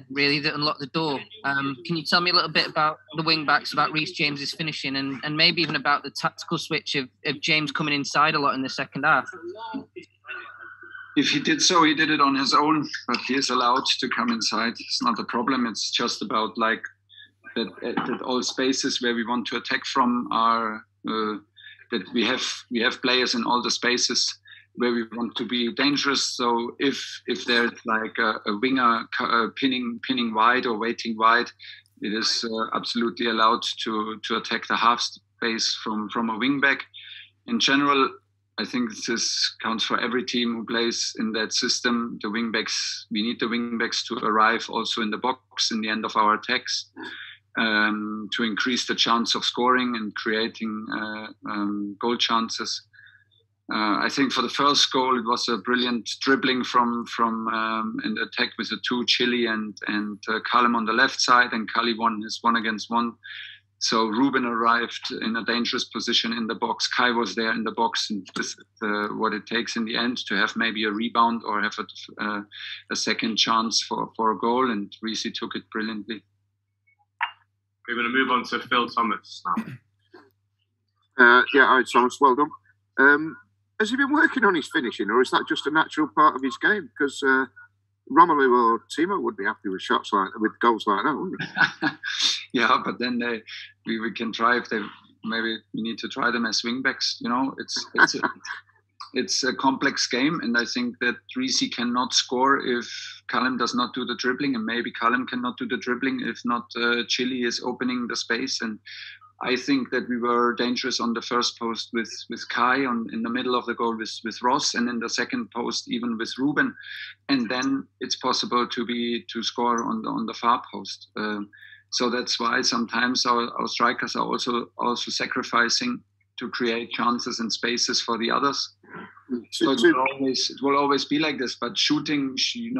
really that unlocked the door. Can you tell me a little bit about the wing backs, about Reece James's finishing, and maybe even about the tactical switch of James coming inside a lot in the second half? If he did so, he did it on his own, but he is allowed to come inside. It's not a problem. It's just about like that all spaces where we want to attack from are that we have players in all the spaces where we want to be dangerous. So if there's like a winger pinning wide or waiting wide, it is absolutely allowed to attack the half space from a wing back. In general, I think this counts for every team who plays in that system. The wing backs, we need the wing backs to arrive also in the box in the end of our attacks to increase the chance of scoring and creating goal chances. I think for the first goal, it was a brilliant dribbling from in the attack with the two, Chile and Callum on the left side, and Kali won his 1-against-1. So Ruben arrived in a dangerous position in the box. Kai was there in the box, and this is what it takes in the end to have maybe a rebound or have a second chance for a goal. And Reece took it brilliantly. We're going to move on to Phil Thomas now. All right, Thomas, well done. Has he been working on his finishing, or is that just a natural part of his game? Because Romelu or Timo would be happy with goals like that, wouldn't they? Yeah, but then we can try if they maybe we need to try them as wingbacks. You know, it's a complex game, and I think that Reece cannot score if Callum does not do the dribbling, and maybe Callum cannot do the dribbling if not Chile is opening the space. And I think that we were dangerous on the first post with Kai in the middle of the goal with Ross, and in the second post even with Ruben, and then it's possible to score on the far post. So that's why sometimes our strikers are also sacrificing to create chances and spaces for the others. So it will always be like this. But shooting, you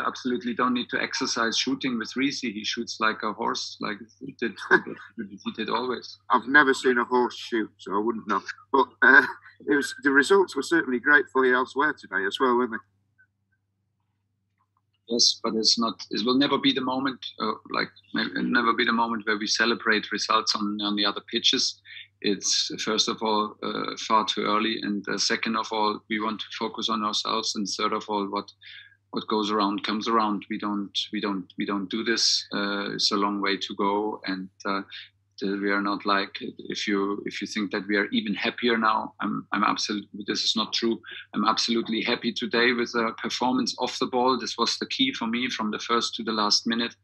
absolutely don't need to exercise shooting with Reece. He shoots like a horse, like he did always. I've never seen a horse shoot, so I wouldn't know. But the results were certainly great for you elsewhere today as well, weren't they? Yes, but it will never be the moment. Never be the moment where we celebrate results on the other pitches. It's first of all far too early, and second of all, we want to focus on ourselves, and third of all, what goes around comes around. We don't do this. It's a long way to go, and we are not like if you think that we are even happier now. I'm absolutely. This is not true. I'm absolutely happy today with the performance off the ball. This was the key for me from the first to the last minute.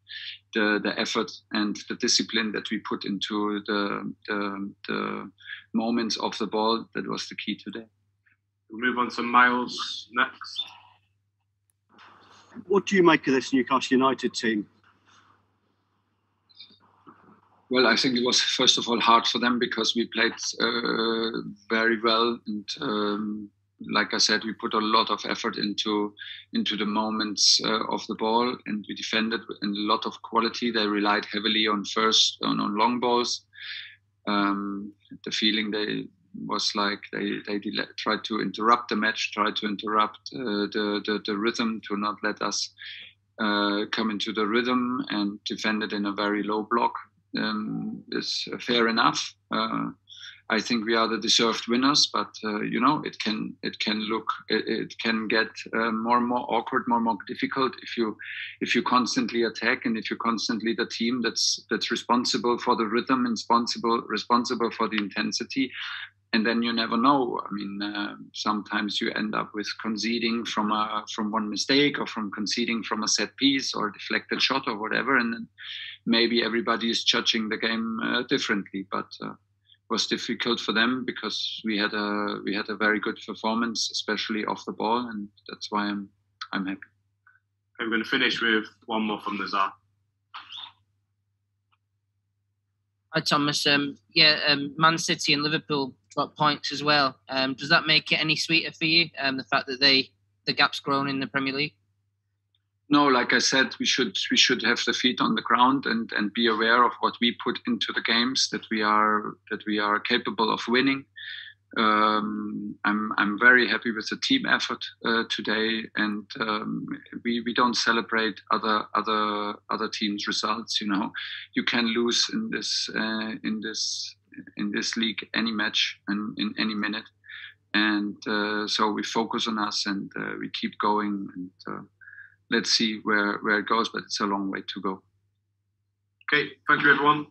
The effort and the discipline that we put into the moments of the ball, that was the key today. We'll move on to Miles next. What do you make of this Newcastle United team? Well, I think it was first of all hard for them because we played very well, and like I said, we put a lot of effort into the moments of the ball, and we defended in a lot of quality. They relied heavily on long balls. The feeling was like they tried to interrupt the match, tried to interrupt the rhythm, to not let us come into the rhythm, and defended in a very low block. Is fair enough. I think we are the deserved winners, but it can get more and more awkward, more and more difficult if you constantly attack, and if you're constantly the team that's responsible for the rhythm and responsible for the intensity. And then you never know. I mean, sometimes you end up with conceding from one mistake, or from conceding from a set piece or a deflected shot or whatever, and then maybe everybody is judging the game differently. But it was difficult for them because we had a very good performance, especially off the ball, and that's why I'm happy. I'm going to finish with one more from the Czar. Hi Thomas. Man City and Liverpool dropped points as well. Does that make it any sweeter for you? The fact that the gap's grown in the Premier League? No, like I said, we should have the feet on the ground and be aware of what we put into the games, that we are capable of winning. I'm very happy with the team effort today, and we don't celebrate other teams' results. You know, you can lose in this league any match and in any minute, and so we focus on us and we keep going, and let's see where it goes. But it's a long way to go. Okay, thank you everyone.